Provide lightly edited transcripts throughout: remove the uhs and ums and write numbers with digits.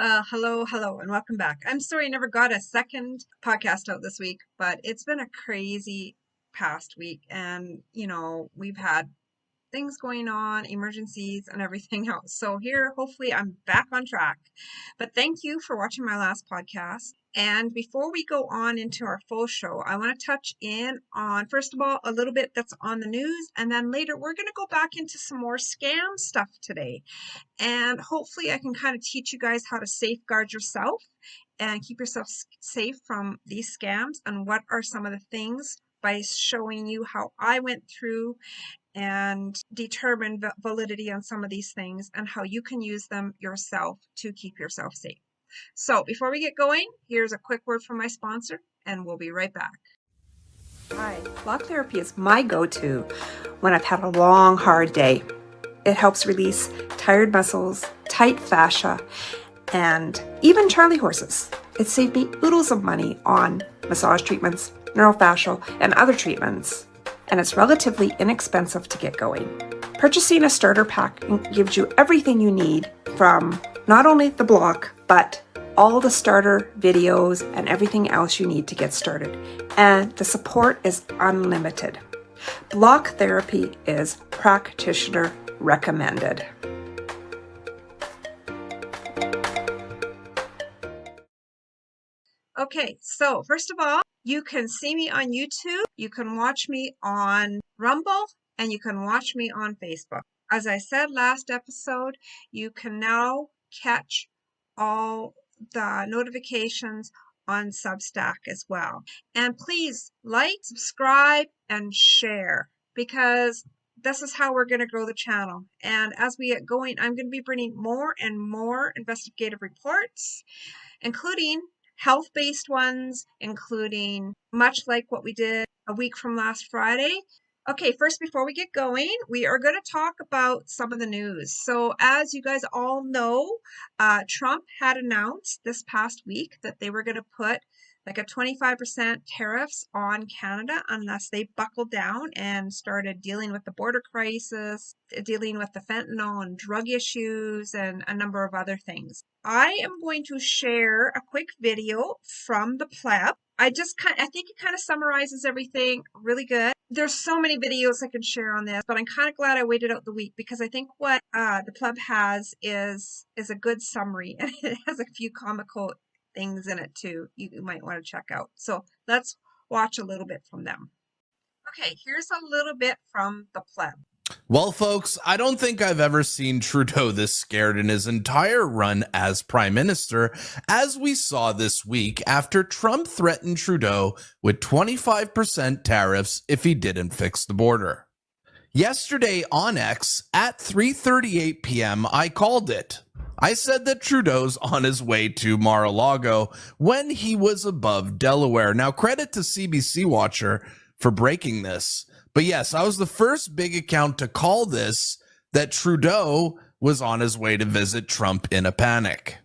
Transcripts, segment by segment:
Hello, and welcome back. I'm sorry I never got a second podcast out this week, but it's been a crazy past week. And, we've had things going on, emergencies, and everything else. So here, hopefully, I'm back on track. But thank you for watching my last podcast. And before we go on into our full show, I want to touch in on, first of all, a little bit that's on the news. And then later, we're going to go back into some more scam stuff today. And hopefully I can kind of teach you guys how to safeguard yourself and keep yourself safe from these scams and what are some of the things by showing you how I went through and determined validity on some of these things and how you can use them yourself to keep yourself safe. So before we get going, here's a quick word from my sponsor and we'll be right back. Hi, block therapy is my go-to when I've had a long, hard day. It helps release tired muscles, tight fascia, and even Charlie horses. It saved me oodles of money on massage treatments, neurofascial, and other treatments. And it's relatively inexpensive to get going. Purchasing a starter pack gives you everything you need from not only the block, but all the starter videos and everything else you need to get started. And the support is unlimited. Block therapy is practitioner recommended. Okay, so first of all, you can see me on YouTube, you can watch me on Rumble, and you can watch me on Facebook. As I said last episode, you can now catch all the notifications on Substack as well. And please like, subscribe, and share because this is how we're going to grow the channel. And as we get going, I'm going to be bringing more and more investigative reports, including health-based ones, including much like what we did a week from last Friday. Okay, first, before we get going, we are going to talk about some of the news. So as you guys all know, Trump had announced this past week that they were going to put like a 25% tariffs on Canada unless they buckled down and started dealing with the border crisis, dealing with the fentanyl and drug issues, and a number of other things. I am going to share a quick video from the pleb. I think it kind of summarizes everything really good. There's so many videos I can share on this, but I'm kind of glad I waited out the week because I think what the pleb has is a good summary and it has a few comical things in it too you might want to check out. So let's watch a little bit from them. Okay, here's a little bit from the pleb. Well, folks, I don't think I've ever seen Trudeau this scared in his entire run as prime minister, as we saw this week after Trump threatened Trudeau with 25% tariffs if he didn't fix the border. Yesterday on X at 3:38 p.m., I called it. I said that Trudeau's on his way to Mar-a-Lago when he was above Delaware. Now, credit to CBC Watcher for breaking this. But yes, I was the first big account to call this, that Trudeau was on his way to visit Trump in a panic.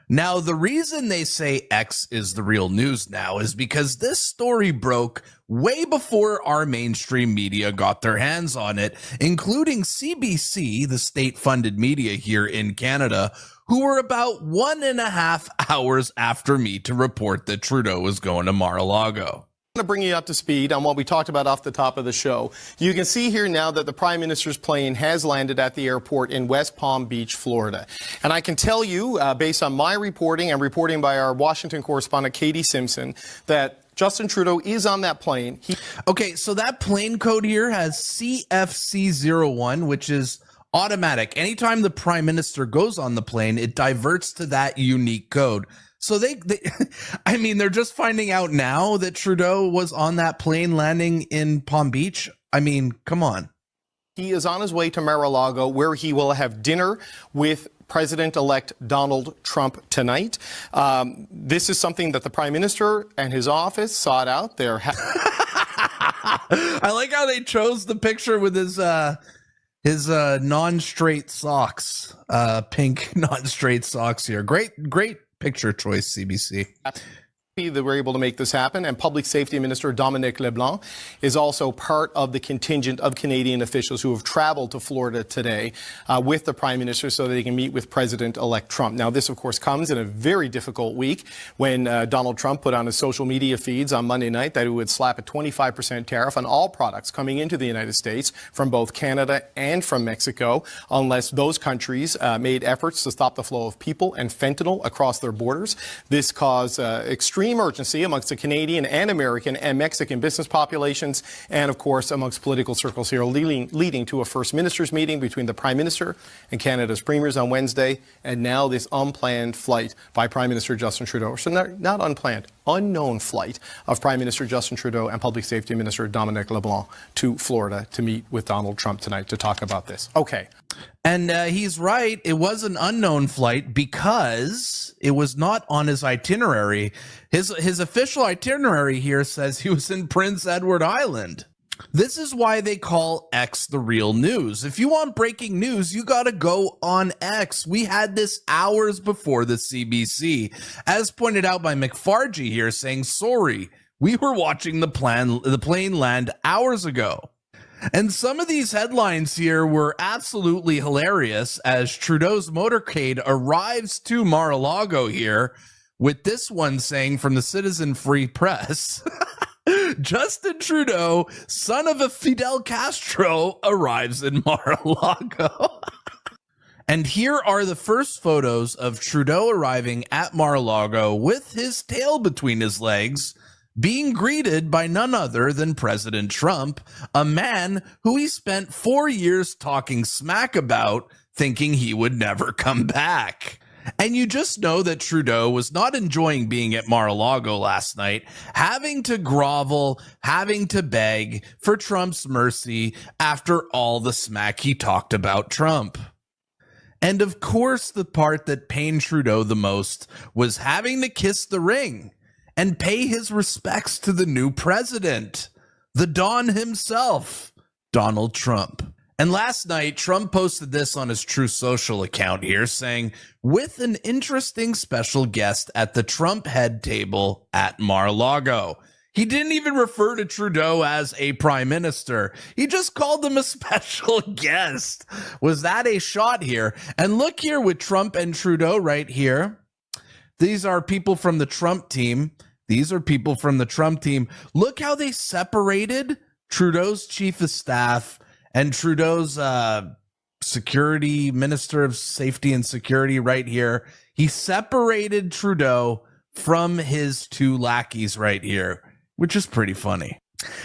Now, the reason they say X is the real news now is because this story broke way before our mainstream media got their hands on it, including CBC, the state-funded media here in Canada, who were about 1.5 hours after me to report that Trudeau was going to Mar-a-Lago. To bring you up to speed on what we talked about off the top of the show. You can see here now that the Prime Minister's plane has landed at the airport in West Palm Beach, Florida. And I can tell you, based on my reporting and reporting by our Washington correspondent, Katie Simpson, that Justin Trudeau is on that plane. Okay, so that plane code here has CFC01, which is automatic. Anytime the Prime Minister goes on the plane, it diverts to that unique code. So I mean, they're just finding out now that Trudeau was on that plane landing in Palm Beach. I mean, come on. He is on his way to Mar-a-Lago, where he will have dinner with President-elect Donald Trump tonight. This is something that the Prime Minister and his office sought out. I like how they chose the picture with his non-straight socks, pink non-straight socks here. Great picture choice, CBC. that we're able to make this happen. And Public Safety Minister Dominic LeBlanc is also part of the contingent of Canadian officials who have traveled to Florida today with the Prime Minister so that they can meet with President-elect Trump. Now, this, of course, comes in a very difficult week when Donald Trump put on his social media feeds on Monday night that he would slap a 25% tariff on all products coming into the United States from both Canada and from Mexico, unless those countries made efforts to stop the flow of people and fentanyl across their borders. This caused extreme urgency amongst the Canadian and American and Mexican business populations, and of course amongst political circles here, leading to a First Ministers meeting between the Prime Minister and Canada's premiers on Wednesday, and now this unplanned flight by Prime Minister Justin Trudeau. So not unplanned, unknown flight of Prime Minister Justin Trudeau and Public Safety Minister Dominic LeBlanc to Florida to meet with Donald Trump tonight to talk about this. Okay. And he's right. It was an unknown flight because it was not on his itinerary. His official itinerary here says he was in Prince Edward Island. This is why they call X the real news. If you want breaking news, you got to go on X. We had this hours before the CBC, as pointed out by McFargie here, saying, sorry, we were watching the plane land hours ago. And some of these headlines here were absolutely hilarious as Trudeau's motorcade arrives to Mar-a-Lago here, with this one saying from the Citizen Free Press, Justin Trudeau, son of a Fidel Castro, arrives in Mar-a-Lago. And here are the first photos of Trudeau arriving at Mar-a-Lago with his tail between his legs, being greeted by none other than President Trump, a man who he spent 4 years talking smack about, thinking he would never come back. And you just know that Trudeau was not enjoying being at Mar-a-Lago last night, having to grovel, having to beg for Trump's mercy after all the smack he talked about Trump. And of course, the part that pained Trudeau the most was having to kiss the ring and pay his respects to the new president, the Don himself, Donald Trump. And last night, Trump posted this on his True Social account here, saying, with an interesting special guest at the Trump head table at Mar-a-Lago. He didn't even refer to Trudeau as a prime minister. He just called him a special guest. Was that a shot here? And look here with Trump and Trudeau right here. These are people from the Trump team. These are people from the Trump team. Look how they separated Trudeau's chief of staff and Trudeau's security minister of safety and security right here. He separated Trudeau from his two lackeys right here, which is pretty funny.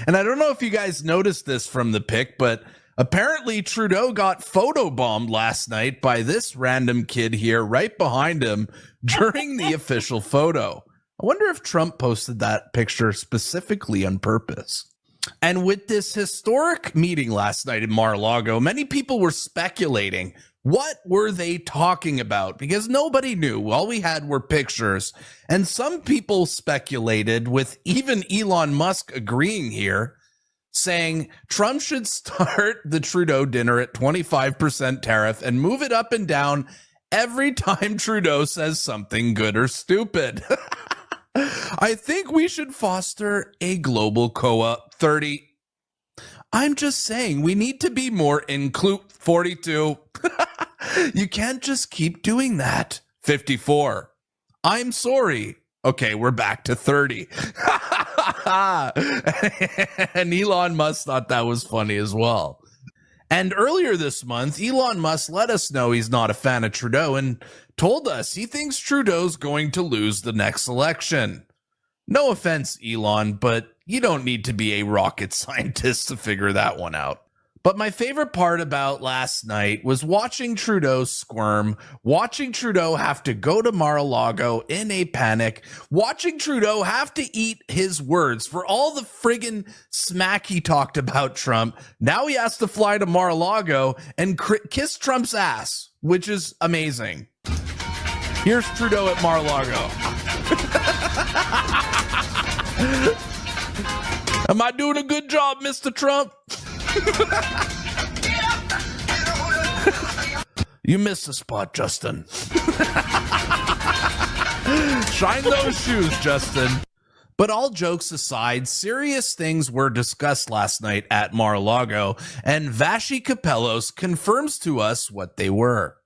And I don't know if you guys noticed this from the pic, but apparently Trudeau got photobombed last night by this random kid here right behind him during the official photo. I wonder if Trump posted that picture specifically on purpose. And with this historic meeting last night in Mar-a-Lago, many people were speculating, what were they talking about? Because nobody knew. All we had were pictures. And some people speculated, with even Elon Musk agreeing here, saying Trump should start the Trudeau dinner at 25% tariff and move it up and down every time Trudeau says something good or stupid. I think we should foster a global co-op 30. I'm just saying we need to be more inclusive. 42. You can't just keep doing that. 54. I'm sorry. Okay, we're back to 30. And Elon Musk thought that was funny as well. And earlier this month, Elon Musk let us know he's not a fan of Trudeau and told us he thinks Trudeau's going to lose the next election. No offense, Elon, but you don't need to be a rocket scientist to figure that one out. But my favorite part about last night was watching Trudeau squirm, watching Trudeau have to go to Mar-a-Lago in a panic, watching Trudeau have to eat his words for all the friggin' smack he talked about Trump. Now he has to fly to Mar-a-Lago and kiss Trump's ass, which is amazing. Here's Trudeau at Mar-a-Lago. Am I doing a good job, Mr. Trump? You missed the spot, Justin. Shine those shoes, Justin. But all jokes aside, serious things were discussed last night at Mar-a-Lago, and Vashi Kapelos confirms to us what they were.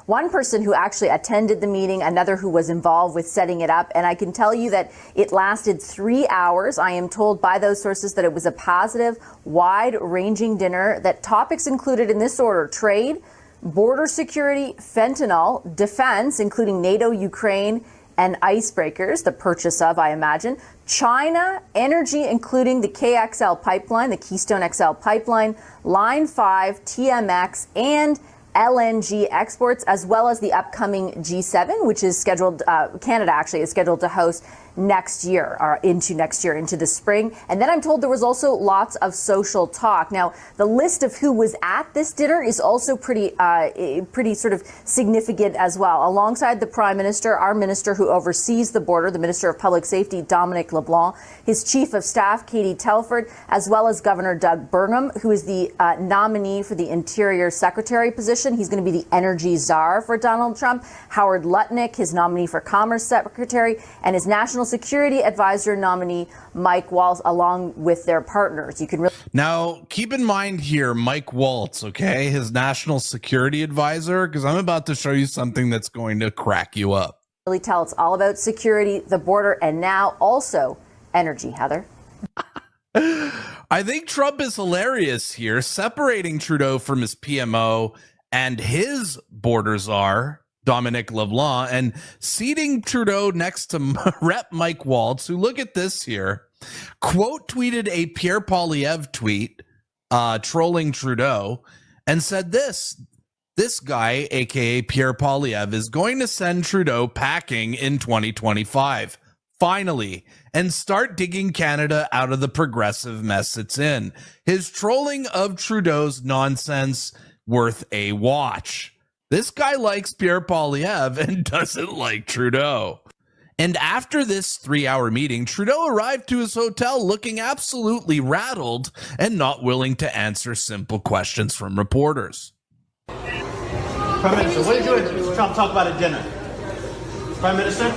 One person who actually attended the meeting, another who was involved with setting it up, and I can tell you that it lasted 3 hours. I am told by those sources that it was a positive, wide-ranging dinner, that topics included in this order: trade, border security, fentanyl, defense, including NATO, Ukraine, and icebreakers, the purchase of, I imagine, China, energy, including the KXL pipeline, the Keystone XL pipeline, Line 5, TMX, and LNG exports, as well as the upcoming G7, which is scheduled, Canada actually is scheduled to host next year, or into next year, into the spring. And then I'm told there was also lots of social talk. Now, the list of who was at this dinner is also pretty sort of significant as well. Alongside the Prime Minister, our minister who oversees the border, the Minister of Public Safety, Dominic LeBlanc, his Chief of Staff, Katie Telford, as well as Governor Doug Burgum, who is the nominee for the Interior Secretary position. He's going to be the energy czar for Donald Trump. Howard Lutnick, his nominee for Commerce Secretary, and his National Security Advisor nominee, Mike Waltz, along with their partners. You can Now, keep in mind here, Mike Waltz, okay, his National Security Advisor, because I'm about to show you something that's going to crack you up. really tell it's all about security, the border, and now also energy, Heather. I think Trump is hilarious here, separating Trudeau from his PMO and his border czar, Dominic LeBlanc, and seating Trudeau next to Rep. Mike Waltz, who, look at this here, quote tweeted a Pierre Poilievre tweet trolling Trudeau and said this guy, aka Pierre Poilievre, is going to send Trudeau packing in 2025. Finally, and start digging Canada out of the progressive mess it's in. His trolling of Trudeau's nonsense worth a watch. This guy likes Pierre Poilievre and doesn't like Trudeau. And after this 3-hour meeting, Trudeau arrived to his hotel looking absolutely rattled and not willing to answer simple questions from reporters. Prime Minister, what did you and Trump talk about at dinner? Prime Minister?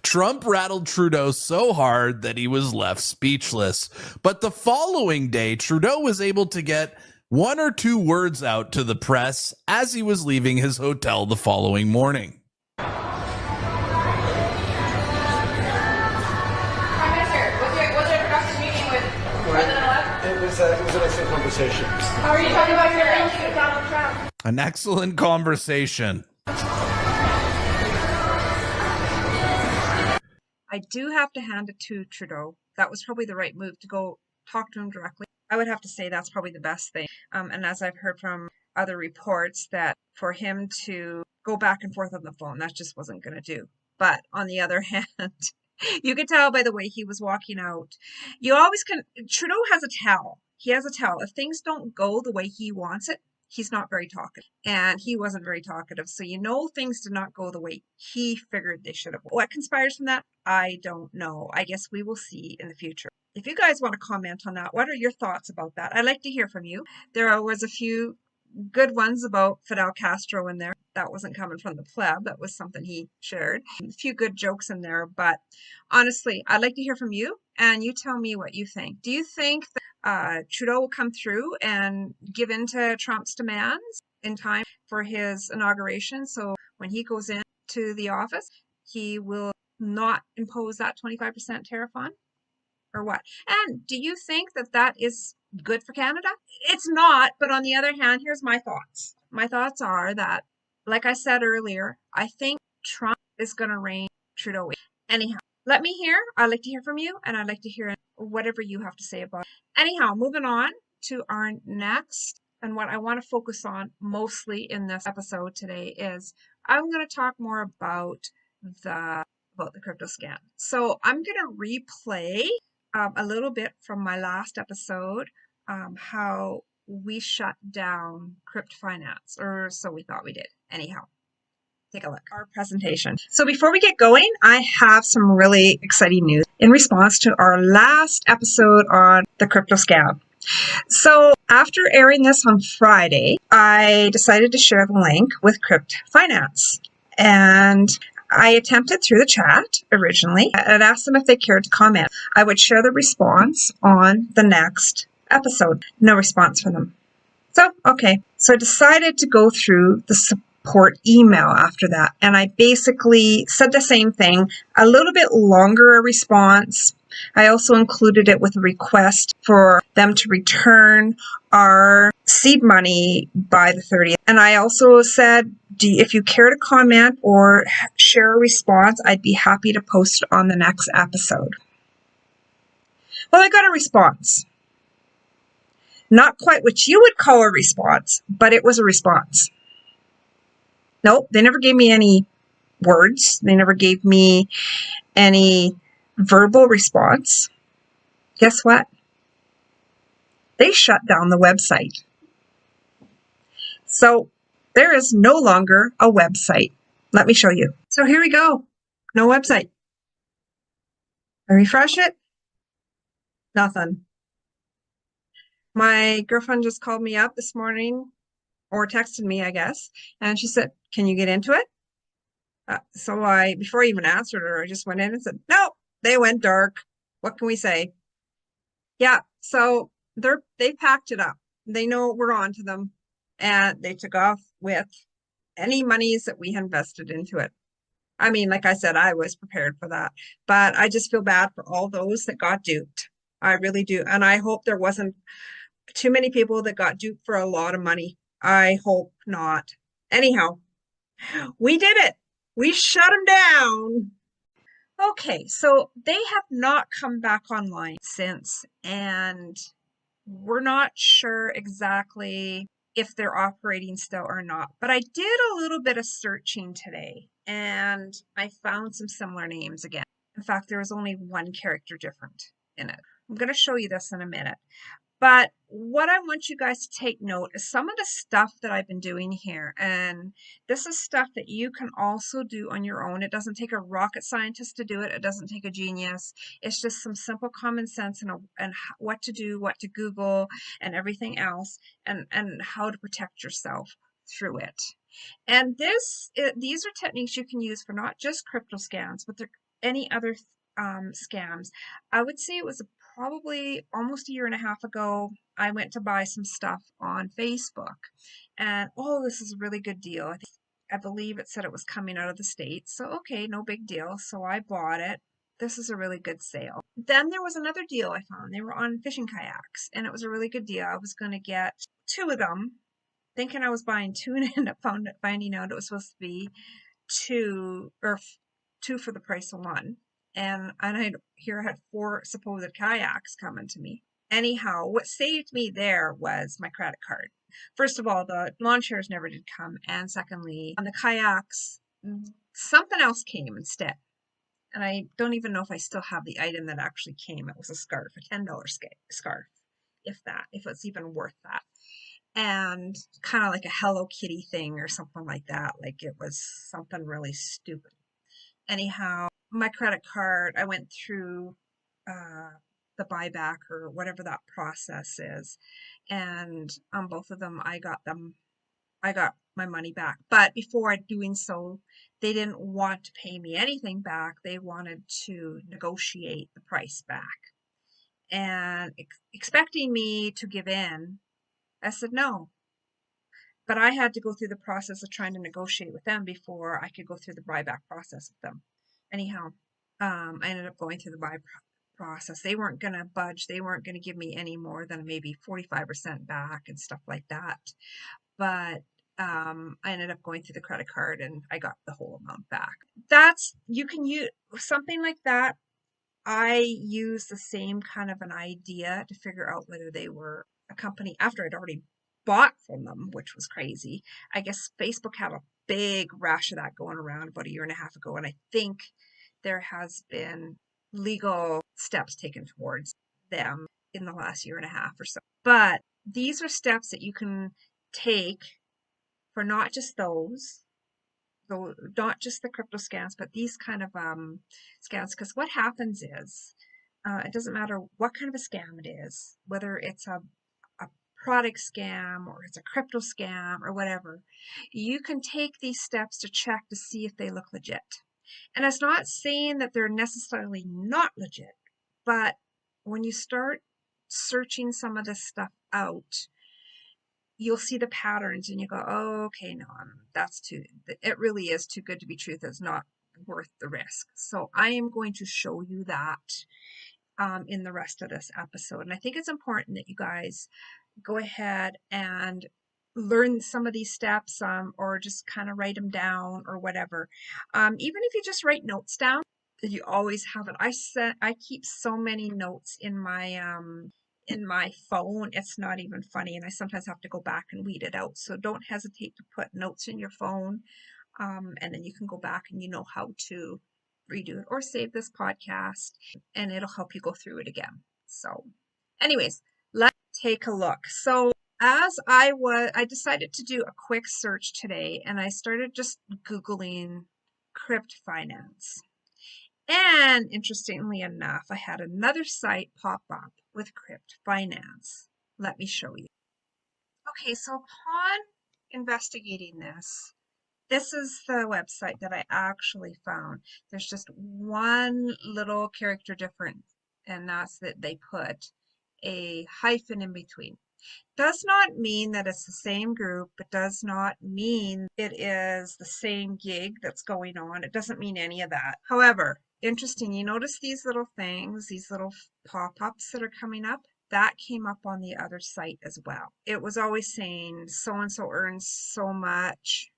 Trump rattled Trudeau so hard that he was left speechless. But the following day, Trudeau was able to get 1 or 2 words out to the press as he was leaving his hotel the following morning. Prime Minister, was it a productive meeting with President-elect? It was an excellent conversation. How are you talking about your relationship with Donald Trump? An excellent conversation. I do have to hand it to Trudeau. That was probably the right move, to go talk to him directly. I would have to say that's probably the best thing. And as I've heard from other reports, that for him to go back and forth on the phone, that just wasn't going to do. But on the other hand, you could tell by the way he was walking out. You always can. Trudeau has a tell. He has a tell. If things don't go the way he wants it, he's not very talkative. And he wasn't very talkative. So you know things did not go the way he figured they should have. What conspires from that? I don't know. I guess we will see in the future. If you guys want to comment on that, what are your thoughts about that? I'd like to hear from you. There was a few good ones about Fidel Castro in there. That wasn't coming from the pleb. That was something he shared. A few good jokes in there. But honestly, I'd like to hear from you, and you tell me what you think. Do you think that Trudeau will come through and give in to Trump's demands in time for his inauguration? So when he goes into the office, he will not impose that 25% tariff on? Or what? And do you think that that is good for Canada? It's not, but on the other hand, here's my thoughts. My thoughts are that, like I said earlier, I think Trump is going to rein Trudeau in. Anyhow, let me hear. I'd like to hear from you, and I'd like to hear whatever you have to say about it. Anyhow, moving on to our next, and what I want to focus on mostly in this episode today is I'm going to talk more about the crypto scam. So I'm going to replay a little bit from my last episode, how we shut down crypto finance, or so we thought we did. Anyhow, take a look. Our presentation. So before we get going, I have some really exciting news in response to our last episode on the crypto scam. So after airing this on Friday, I decided to share the link with Crypt Finance. And I attempted through the chat originally. I'd asked them if they cared to comment. I would share the response on the next episode. No response from them. So, okay. So I decided to go through the support email after that. And I basically said the same thing, a little bit longer a response. I also included it with a request for them to return our seed money by the 30th. And I also said, if you care to comment or share a response, I'd be happy to post it on the next episode. Well, I got a response. Not quite what you would call a response, but it was a response. Nope, they never gave me any words. They never gave me any verbal response. Guess what? They shut down the website. So there is no longer a website. Let me show you. So here we go. No website. I refresh it. Nothing. My girlfriend just called me up this morning, or texted me, I guess, and she said, "Can you get into it?" So before I even answered her, I just went in and said, "No, they went dark. What can we say?" Yeah, so they packed it up. They know we're on to them, and they took off with any monies that we had invested into it. I mean, like I said, I was prepared for that, but I just feel bad for all those that got duped. I really do. And I hope there wasn't too many people that got duped for a lot of money. I hope not. Anyhow, we did it. We shut them down. Okay, so they have not come back online since, and we're not sure exactly if they're operating still or not. But I did a little bit of searching today, and I found some similar names again. In fact, there was only one character different in it. I'm going to show you this in a minute. But what I want you guys to take note is some of the stuff that I've been doing here. And this is stuff that you can also do on your own. It doesn't take a rocket scientist to do it. It doesn't take a genius. It's just some simple common sense and what to do, what to Google, and everything else, and how to protect yourself through it. And these are techniques you can use for not just crypto scams, but any other scams. I would say it was probably almost a year and a half ago, I went to buy some stuff on Facebook. And, oh, this is a really good deal. I believe it said it was coming out of the States. So, okay, no big deal. So I bought it. This is a really good sale. Then there was another deal I found. They were on fishing kayaks, and it was a really good deal. I was going to get 2 of them, thinking I was buying 2, and ended up finding out it was supposed to be 2 for the price of 1. And I had 4 supposed kayaks coming to me. Anyhow, what saved me there was my credit card. First of all, the lawn chairs never did come. And secondly, on the kayaks, something else came instead. And I don't even know if I still have the item that actually came. It was a scarf, a $10 scarf, if it's even worth that. And kind of like a Hello Kitty thing or something like that. Like it was something really stupid. Anyhow, my credit card, I went through the buyback or whatever that process is. And on both of them, I got my money back. But before doing so, they didn't want to pay me anything back. They wanted to negotiate the price back. And expecting me to give in, I said no. But I had to go through the process of trying to negotiate with them before I could go through the buyback process with them. Anyhow, I ended up going through the buy process. They weren't going to budge. They weren't going to give me any more than maybe 45% back and stuff like that. But I ended up going through the credit card and I got the whole amount back. You can use something like that. I use the same kind of an idea to figure out whether they were a company after I'd already bought from them, which was crazy. I guess Facebook had a big rash of that going around about a year and a half ago, and I think there has been legal steps taken towards them in the last year and a half or so. But these are steps that you can take for not just those, so not just the crypto scams, but these kind of scams. Because what happens is, it doesn't matter what kind of a scam it is, whether it's a product scam or it's a crypto scam or whatever, you can take these steps to check to see if they look legit. And it's not saying that they're necessarily not legit, but when you start searching some of this stuff out, you'll see the patterns and you go, oh, okay, no, it really is too good to be truth. It's not worth the risk. So I am going to show you that in the rest of this episode. And I think it's important that you guys go ahead and learn some of these steps or just kind of write them down or whatever. Even if you just write notes down, you always have it. I keep so many notes in my phone. It's not even funny. And I sometimes have to go back and weed it out. So don't hesitate to put notes in your phone. And then you can go back and you know how to redo it or save this podcast and it'll help you go through it again. So anyways, let's take a look. So as I decided to do a quick search today and I started just Googling crypt finance. And interestingly enough, I had another site pop up with crypt finance. Let me show you. Okay, so upon investigating this is the website that I actually found. There's just one little character difference, and that's that they put a hyphen in between. Does not mean that it's the same group. It does not mean it is the same gig that's going on. It doesn't mean any of that. However, interesting, you notice these little things, these little pop-ups that are coming up? That came up on the other site as well. It was always saying so-and-so earns so much,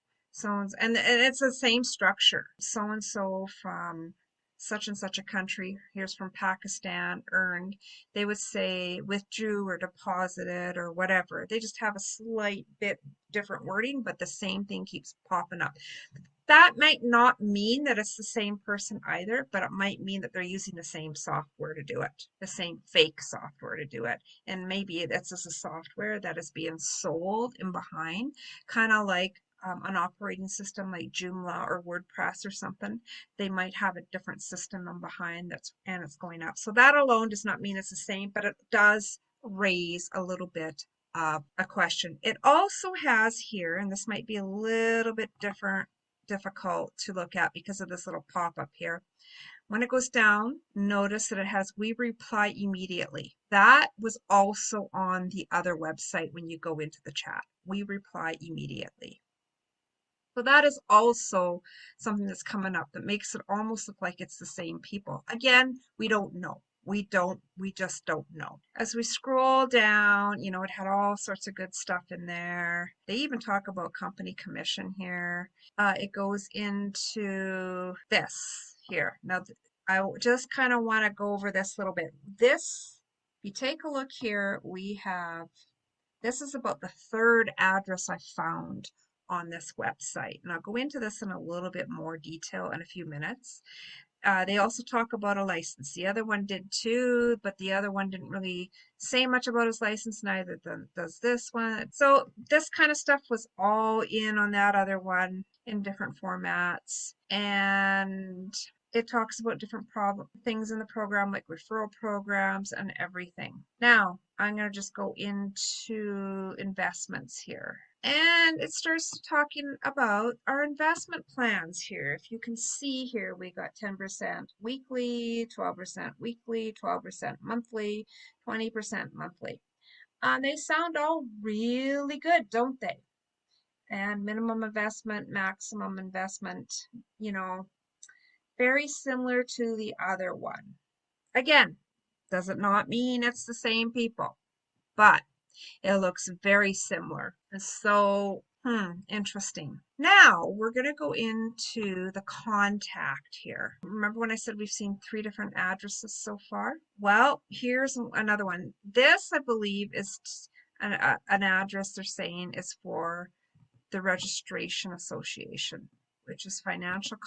and it's the same structure. So-and-so from such and such a country, here's from Pakistan, earned, they would say withdrew or deposited or whatever. They just have a slight bit different wording, but the same thing keeps popping up. That might not mean that it's the same person either, but it might mean that they're using the same software to do it, the same fake software to do it. And maybe that's just a software that is being sold in behind, kind of like an operating system like Joomla or WordPress or something. They might have a different system in behind and it's going up. So that alone does not mean it's the same, but it does raise a little bit of a question. It also has here, and this might be a little bit difficult to look at because of this little pop-up here. When it goes down, notice that it has we reply immediately. That was also on the other website when you go into the chat. We reply immediately. So that is also something that's coming up that makes it almost look like it's the same people. Again, we don't know. We just don't know. As we scroll down, you know, it had all sorts of good stuff in there. They even talk about company commission here. It goes into this here. Now, I just kind of want to go over this a little bit. This, if you take a look here, this is about the third address I found on this website. And I'll go into this in a little bit more detail in a few minutes. They also talk about a license. The other one did too, but the other one didn't really say much about his license, neither does this one. So this kind of stuff was all in on that other one in different formats. And it talks about different things in the program, like referral programs and everything. Now, I'm going to just go into investments here. And it starts talking about our investment plans here. If you can see here, we got 10% weekly, 12% weekly, 12% monthly, 20% monthly. They sound all really good, don't they? And minimum investment, maximum investment, you know, very similar to the other one. Again, does it not mean it's the same people, but it looks very similar. And so, interesting. Now we're going to go into the contact here. Remember when I said we've seen 3 different addresses so far? Well, here's another one. This, I believe, is an address they're saying is for the Registration Association, which is Financial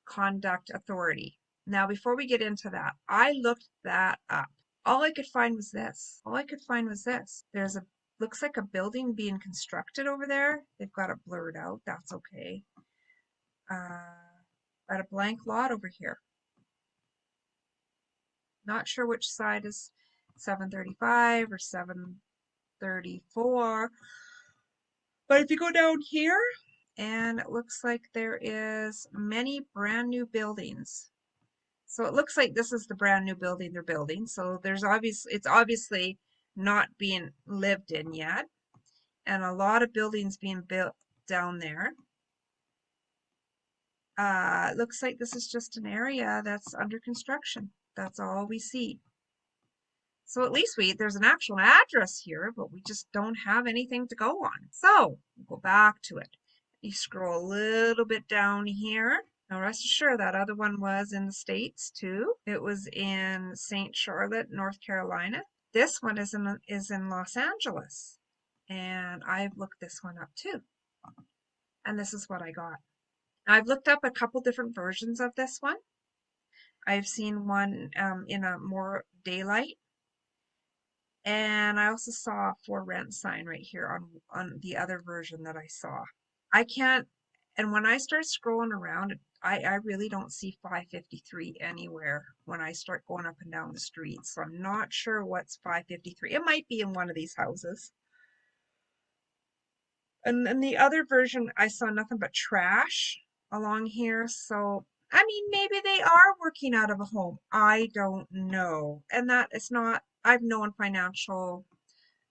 Conduct Authority. Now, before we get into that, I looked that up. All I could find was this. There's looks like a building being constructed over there. They've got it blurred out. That's okay. Got a blank lot over here. Not sure which side is 735 or 7 34. But if you go down here, and it looks like there is many brand new buildings. So it looks like this is the brand new building they're building. So it's obviously not being lived in yet. And a lot of buildings being built down there. It looks like this is just an area that's under construction. That's all we see. So at least there's an actual address here, but we just don't have anything to go on. So we'll go back to it. You scroll a little bit down here. Now rest assured that other one was in the States too. It was in St. Charlotte, North Carolina. This one is in Los Angeles. And I've looked this one up too. And this is what I got. I've looked up a couple different versions of this one. I've seen one in a more daylight. And I also saw a for rent sign right here on the other version that I saw. I can't, and when I start scrolling around, I really don't see 553 anywhere when I start going up and down the street. So I'm not sure what's 553. It might be in one of these houses. And then the other version, I saw nothing but trash along here. So, I mean, maybe they are working out of a home. I don't know. And that is not, I've known financial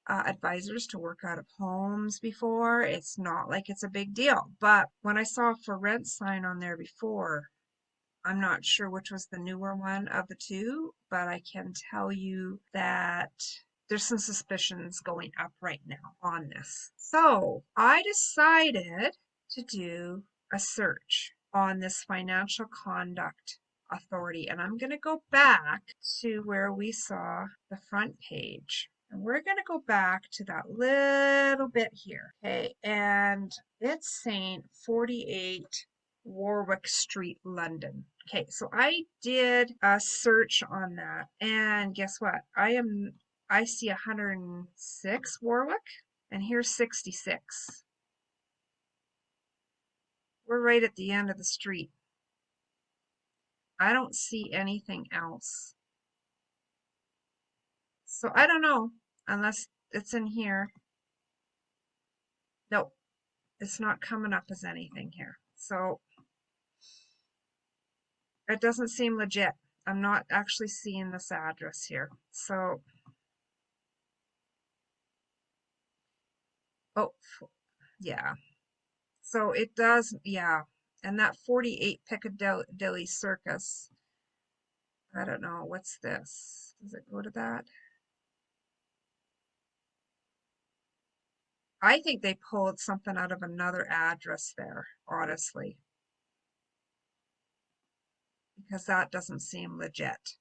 advisors to work out of homes before. It's not like it's a big deal. But when I saw a for rent sign on there before, I'm not sure which was the newer one of the two, but I can tell you that there's some suspicions going up right now on this. So I decided to do a search on this Financial Conduct Authority, and I'm going to go back to where we saw the front page. And we're going to go back to that little bit here. Okay, and it's saying 48 Warwick Street, London. Okay, so I did a search on that, and guess what? I see 106 Warwick, and here's 66. We're right at the end of the street. I don't see anything else. So I don't know, unless it's in here. Nope, it's not coming up as anything here. So it doesn't seem legit. I'm not actually seeing this address here. So, oh, yeah. So it does, yeah. And that 48 Piccadilly Circus, I don't know, what's this? Does it go to that? I think they pulled something out of another address there, honestly, because that doesn't seem legit.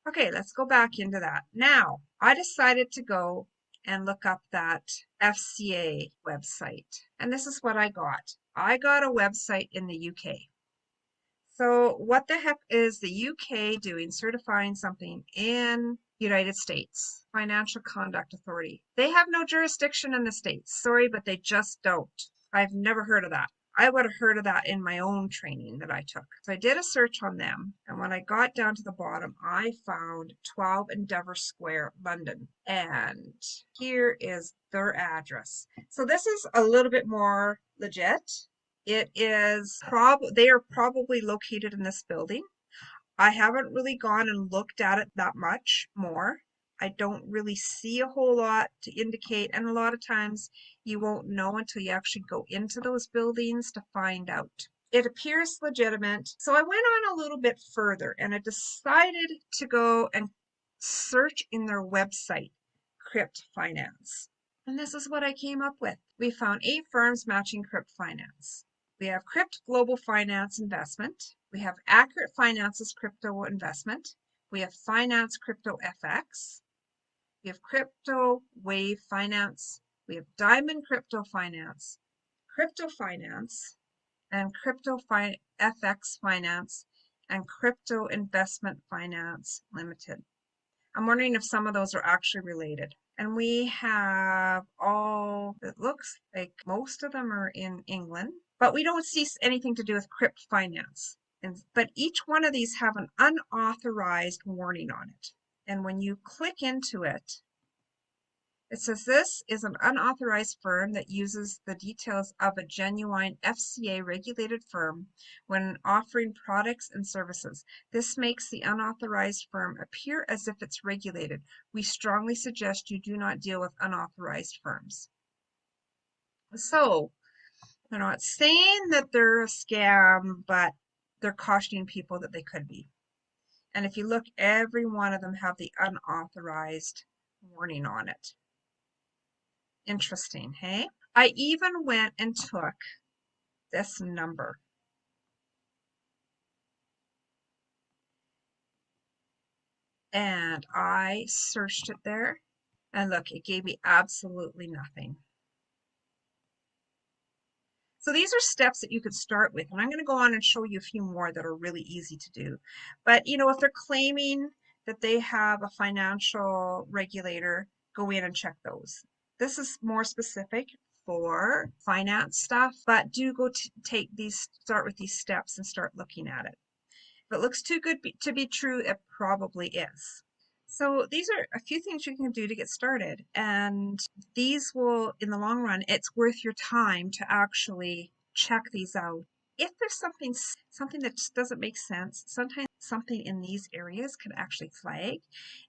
Okay, let's go back into that. Now, I decided to go and look up that FCA website. And this is what I got. I got a website in the UK. So what the heck is the UK doing certifying something in United States? Financial Conduct Authority. They have no jurisdiction in the States. Sorry, but they just don't. I've never heard of that. I would have heard of that in my own training that I took. So I did a search on them, and when I got down to the bottom, I found 12 Endeavour Square, London. And here is their address. So this is a little bit more legit. It is they are probably located in this building. I haven't really gone and looked at it that much more. I don't really see a whole lot to indicate, and a lot of times you won't know until you actually go into those buildings to find out. It appears legitimate, so I went on a little bit further and I decided to go and search in their website, Crypt Finance. And this is what I came up with. We found 8 firms matching Crypt Finance. We have Crypt Global Finance Investment. We have Accurate Finance's Crypto Investment. We have Finance Crypto FX. We have Crypto Wave Finance. We have Diamond Crypto Finance, and Crypto FX Finance, and Crypto Investment Finance Limited. I'm wondering if some of those are actually related. And we have it looks like most of them are in England, but we don't see anything to do with Crypt Finance. But each one of these have an unauthorized warning on it. And when you click into it, It says this is an unauthorized firm that uses the details of a genuine FCA regulated firm when offering products and services. This makes the unauthorized firm appear as if it's regulated. We strongly suggest you do not deal with unauthorized firms. So they're not saying that they're a scam, but they're cautioning people that they could be. And if you look, every one of them have the unauthorized warning on it. Interesting, hey? I even went and took this number. And I searched it there. And look, it gave me absolutely nothing. So these are steps that you could start with. And I'm going to go on and show you a few more that are really easy to do. But, you know, if they're claiming that they have a financial regulator, go in and check those. This is more specific for finance stuff, but do go start with these steps and start looking at it. If it looks too good to be true, it probably is. So these are a few things you can do to get started, and these will, in the long run, it's worth your time to actually check these out. If there's something that just doesn't make sense, sometimes something in these areas can actually flag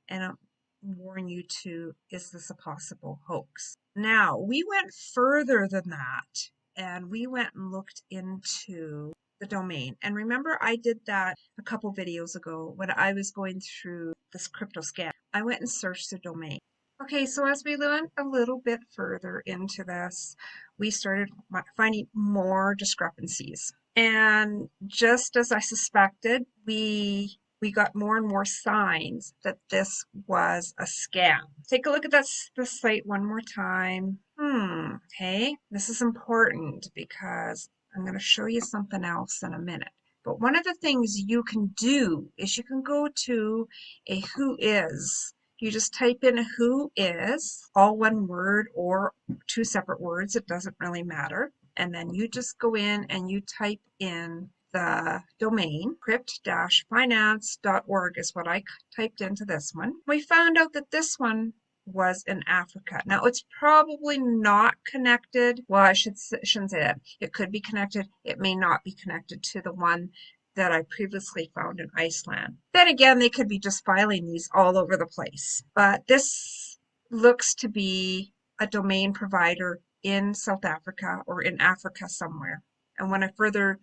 and warn you to, is this a possible hoax? Now, we went further than that, and we went and looked into the domain. And remember, I did that a couple videos ago when I was going through this crypto scam. I went and searched the domain. Okay, so as we went a little bit further into this, we started finding more discrepancies. And just as I suspected, we got more and more signs that this was a scam. Take a look at this site one more time. Okay, this is important because I'm going to show you something else in a minute. But one of the things you can do is you can go to a who is. You just type in who is, all one word or two separate words. It doesn't really matter. And then you just go in and you type in the domain, crypt-finance.org is what I typed into this one. We found out that this one was in Africa. Now, it's probably not connected. Well, I shouldn't say that. It could be connected. It may not be connected to the one that I previously found in Iceland. Then again, they could be just filing these all over the place. But this looks to be a domain provider in South Africa or in Africa somewhere. And when I further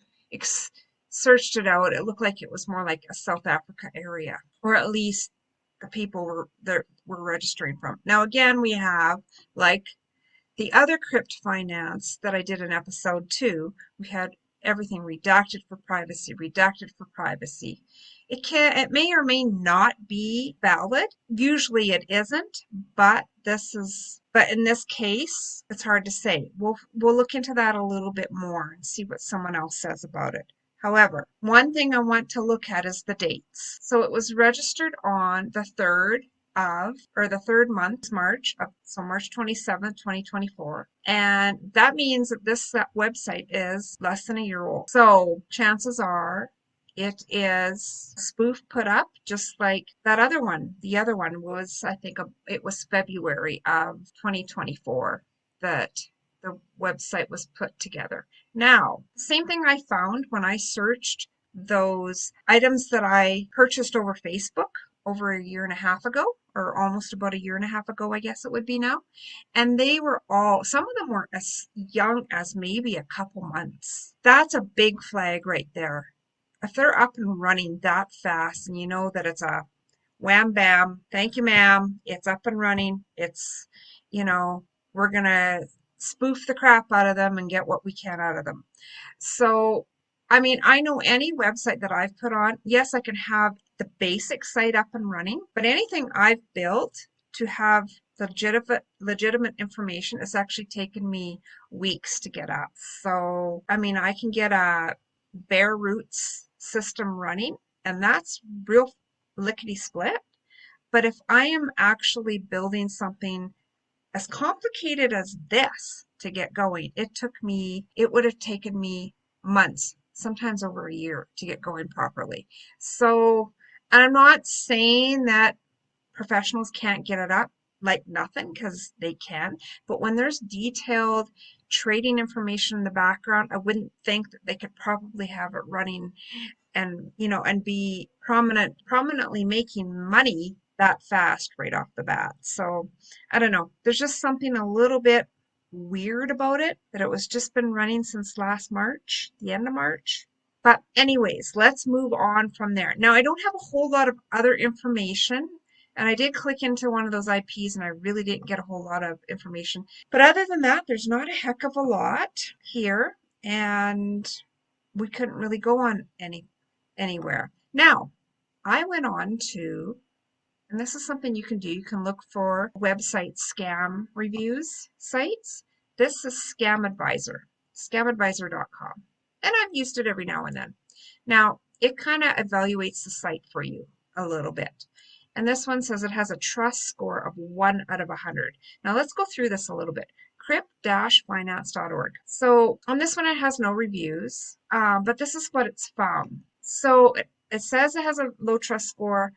searched it out, it looked like it was more like a South Africa area, or at least the people were registering from. Now again, we have, like the other crypt finance that I did in episode 2, we had everything redacted for privacy, redacted for privacy. It may or may not be valid. Usually it isn't, but in this case, it's hard to say. We'll look into that a little bit more and see what someone else says about it. However, one thing I want to look at is the dates. So it was registered on the 3rd month, March 27th, 2024. And that means that this website is less than a year old. So chances are it is spoof put up, just like that other one. The other one was, I think, it was February of 2024 that the website was put together. Now, same thing I found when I searched those items that I purchased over Facebook over a year and a half ago, or almost about a year and a half ago, I guess it would be now. And they were some of them were as young as maybe a couple months. That's a big flag right there. If they're up and running that fast and you know that it's a wham bam, thank you ma'am, it's up and running, it's, we're going to spoof the crap out of them and get what we can out of them. So, I mean, I know any website that I've put on, yes, I can have the basic site up and running, but anything I've built to have legitimate information, it's actually taken me weeks to get up. So, I mean, I can get a bare roots system running, and that's real lickety split. But if I am actually building something as complicated as this to get going, it would have taken me months, sometimes over a year, to get going properly. So, and I'm not saying that professionals can't get it up. like nothing because they can. But when there's detailed trading information in the background, I wouldn't think that they could probably have it running and and be prominently making money that fast right off the bat. So I don't know. There's just something a little bit weird about it that it was just been running since last March, the end of March. But anyways, let's move on from there. Now I don't have a whole lot of other information, and I did click into one of those IPs and I really didn't get a whole lot of information. But other than that, there's not a heck of a lot here, and we couldn't really go on anywhere. Now, I went on to, and this is something you can do, you can look for website scam reviews sites. This is Scam Advisor, scamadvisor.com. And I've used it every now and then. Now, it kind of evaluates the site for you a little bit. And this one says it has a trust score of 1 out of 100. Now, let's go through this a little bit. Crypt-finance.org. So on this one, it has no reviews, but this is what it's found. So it says it has a low trust score,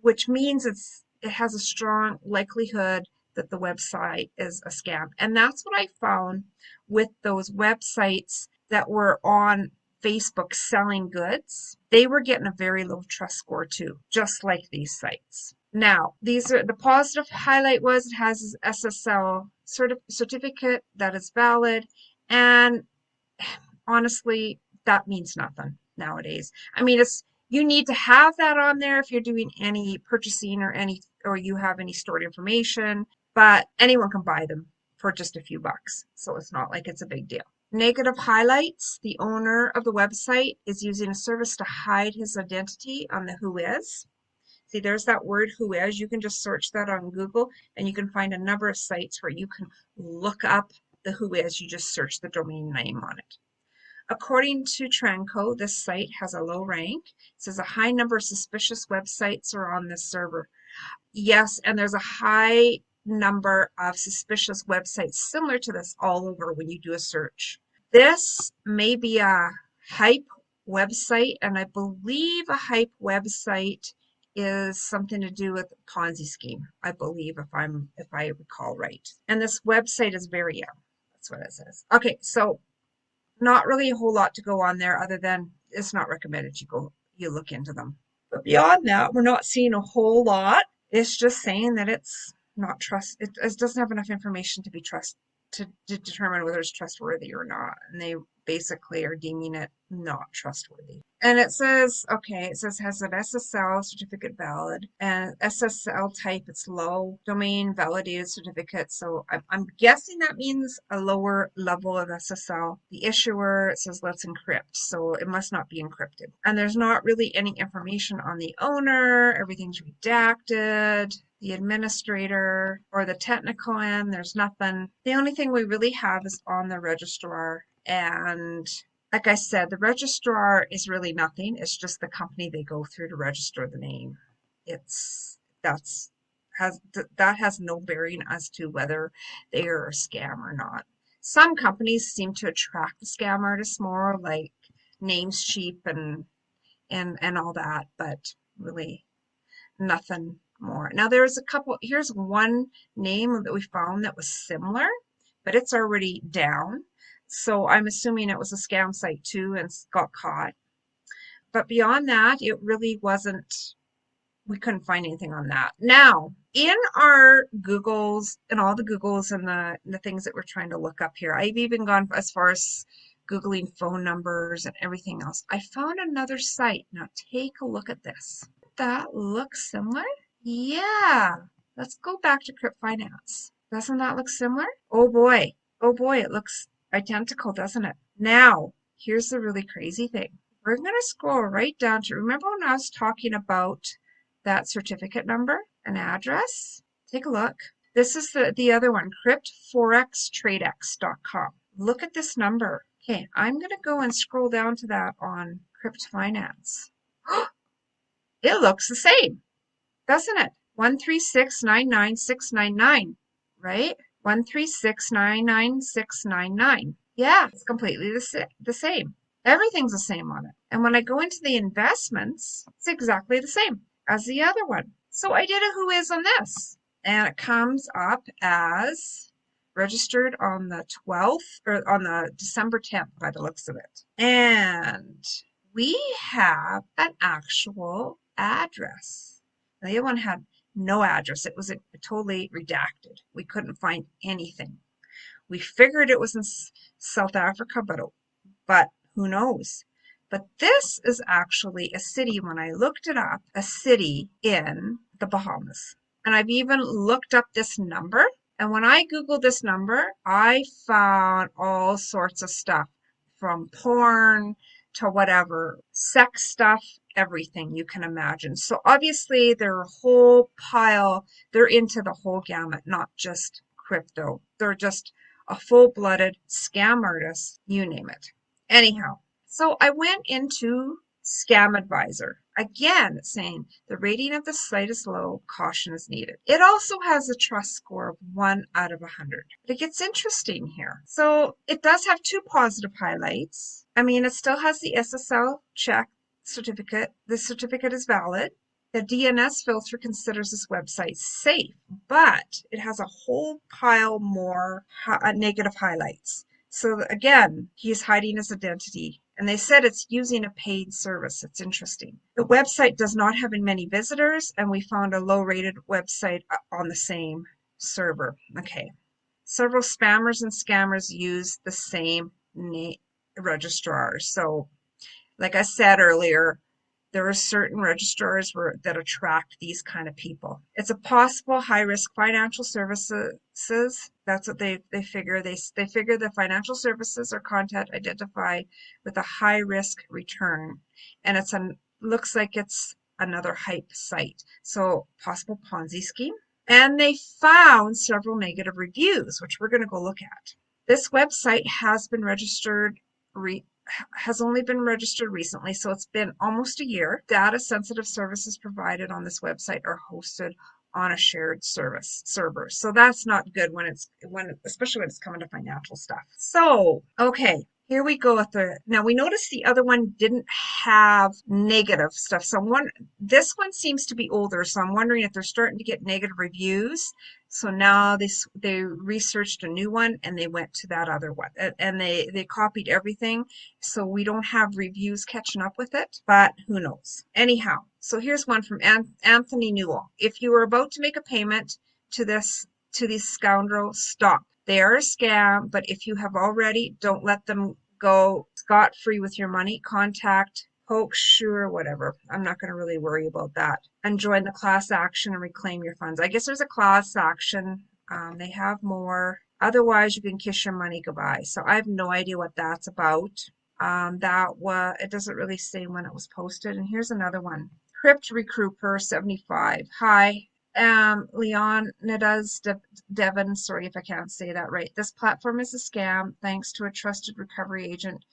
which means it has a strong likelihood that the website is a scam. And that's what I found with those websites that were on Facebook selling goods. They were getting a very low trust score too, just like these sites. Now, these are the positive highlight was it has an SSL certificate that is valid, and honestly, that means nothing nowadays. I mean, you need to have that on there if you're doing any purchasing or you have any stored information, but anyone can buy them for just a few bucks, so it's not like it's a big deal. Negative highlights, the owner of the website is using a service to hide his identity on the Whois. See, there's that word Whois. You can just search that on Google and you can find a number of sites where you can look up the Whois. You just search the domain name on it. According to Tranco, this site has a low rank. It says a high number of suspicious websites are on this server. Yes, and there's a high number of suspicious websites similar to this all over when you do a search. This may be a hype website, and I believe a hype website is something to do with Ponzi scheme, I believe, if I recall right. And this website is very young. That's what it says. Okay, so not really a whole lot to go on there other than it's not recommended you look into them. But beyond that, we're not seeing a whole lot. It's just saying that it's not it doesn't have enough information to be to determine whether it's trustworthy or not. And they basically are deeming it not trustworthy. And it says, okay, it says has an SSL certificate valid and SSL type, it's low domain validated certificate. So I'm guessing that means a lower level of SSL. The issuer, it says let's encrypt. So it must not be encrypted. And there's not really any information on the owner. Everything's redacted. The administrator or the technical end, there's nothing. The only thing we really have is on the registrar. And like I said, the registrar is really nothing. It's just the company they go through to register the name. That has no bearing as to whether they are a scam or not. Some companies seem to attract the scam artists more, like Names Cheap and all that, but really nothing more. Now there's a couple, here's one name that we found that was similar, but it's already down. So I'm assuming it was a scam site too and got caught. But beyond that, it really wasn't, we couldn't find anything on that. Now, in our Googles and all the Googles and the things that we're trying to look up here, I've even gone as far as Googling phone numbers and everything else. I found another site. Now take a look at this. That looks similar? Yeah. Let's go back to Crypt Finance. Doesn't that look similar? Oh boy, it looks identical, doesn't it? Now, here's the really crazy thing. We're going to scroll right down to, remember when I was talking about that certificate number and address? Take a look. This is the other one, cryptforextradex.com. Look at this number. Okay, I'm going to go and scroll down to that on Crypt Finance. It looks the same, doesn't it? 136,99699, right? 136,99699. Yeah, it's completely the same. Everything's the same on it. And when I go into the investments, it's exactly the same as the other one. So I did a Whois on this. And it comes up as registered on the 12th or on the December 10th by the looks of it. And we have an actual address. The other one had no address. It was totally redacted. We couldn't find anything. We figured it was in South Africa, but who knows? But this is actually a city, when I looked it up, a city in the Bahamas. And I've even looked up this number. And when I Googled this number, I found all sorts of stuff from porn to whatever, sex stuff, everything you can imagine. So obviously they're a whole pile, they're into the whole gamut, not just crypto. They're just a full-blooded scam artist, you name it. Anyhow, so I went into Scam Advisor. Again, saying the rating of the site is low, caution is needed. It also has a trust score of 1 out of 100. But it gets interesting here. So it does have 2 positive highlights. I mean, it still has the SSL check certificate. The certificate is valid. The DNS filter considers this website safe, but it has a whole pile more negative highlights. So again, he's hiding his identity. And they said it's using a paid service. It's interesting. The website does not have many visitors, and we found a low-rated website on the same server. Okay. Several spammers and scammers use the same registrar. So, like I said earlier, there are certain registrars that attract these kind of people. It's a possible high-risk financial services. That's what they figure. They figure the financial services or content identified with a high-risk return. And looks like it's another hype site. So possible Ponzi scheme. And they found several negative reviews, which we're going to go look at. This website has been registered has only been registered recently, so it's been almost a year. Data sensitive services provided on this website are hosted on a shared server. So that's not good especially when it's coming to financial stuff. So, okay, here we go with now we noticed the other one didn't have negative stuff. So this one seems to be older, so I'm wondering if they're starting to get negative reviews. So now they researched a new one and they went to that other one and they copied everything. So we don't have reviews catching up with it, but who knows? Anyhow, so here's one from Anthony Newell. If you are about to make a payment to these scoundrels, stop. They are a scam, but if you have already, don't let them go scot-free with your money. Contact sure, whatever. I'm not going to really worry about that. And join the class action and reclaim your funds. I guess there's a class action. They have more. Otherwise, you can kiss your money goodbye. So I have no idea what that's about. It doesn't really say when it was posted. And here's another one. Crypt Recruiter 75. Hi. Leonidas Devon, sorry if I can't say that right. This platform is a scam thanks to a trusted recovery agent,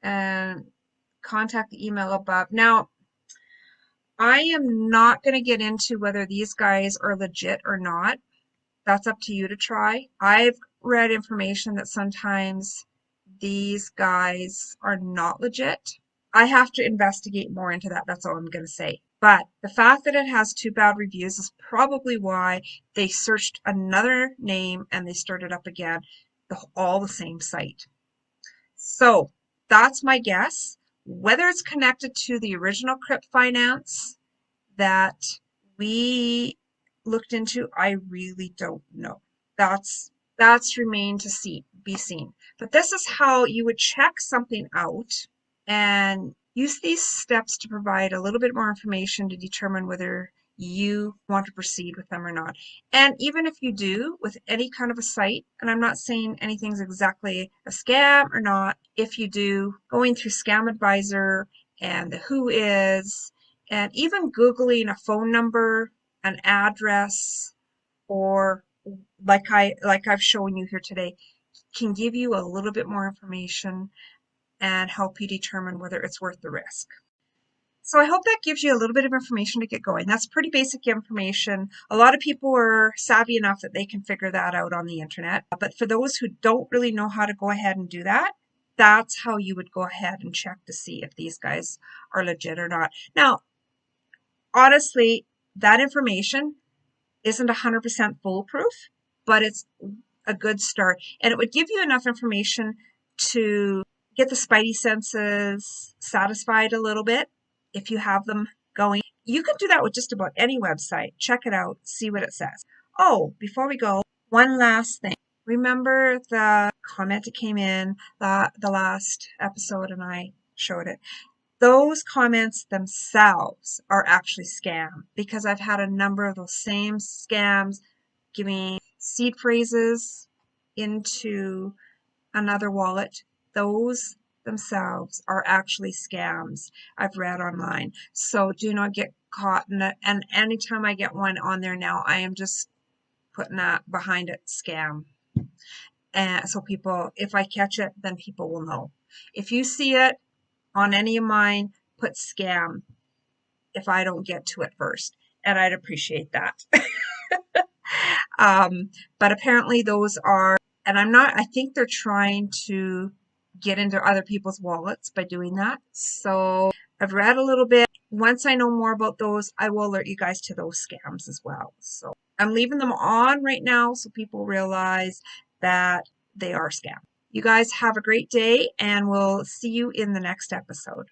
and contact the email above. Now, I am not going to get into whether these guys are legit or not. That's up to you to try. I've read information that sometimes these guys are not legit. I have to investigate more into that. That's all I'm going to say. But the fact that it has 2 bad reviews is probably why they searched another name and they started up again, all the same site. So that's my guess. Whether it's connected to the original Crypt Finance that we looked into, I really don't know. That's remained to be seen. But this is how you would check something out and use these steps to provide a little bit more information to determine whether you want to proceed with them or not. And even if you do with any kind of a site, and I'm not saying anything's exactly a scam or not, if you do, going through Scam Advisor and the who is, and even Googling a phone number, an address, or like I've shown you here today, can give you a little bit more information and help you determine whether it's worth the risk. So I hope that gives you a little bit of information to get going. That's pretty basic information. A lot of people are savvy enough that they can figure that out on the internet. But for those who don't really know how to go ahead and do that, that's how you would go ahead and check to see if these guys are legit or not. Now, honestly, that information isn't 100% foolproof, but it's a good start. And it would give you enough information to get the spidey senses satisfied a little bit if you have them going. You can do that with just about any website. Check it out, see what it says. Oh, before we go, one last thing. Remember the comment that came in the last episode and I showed it. Those comments themselves are actually scam, because I've had a number of those same scams giving seed phrases into another wallet. Those themselves are actually scams I've read online. So do not get caught in it. And anytime I get one on there now, I am just putting that behind it, scam. And so people, if I catch it, then people will know. If you see it on any of mine, put scam if I don't get to it first. And I'd appreciate that. But apparently those are, and I think they're trying to get into other people's wallets by doing that. So I've read a little bit. Once I know more about those, I will alert you guys to those scams as well. So I'm leaving them on right now so people realize that they are scams. You guys have a great day, and we'll see you in the next episode.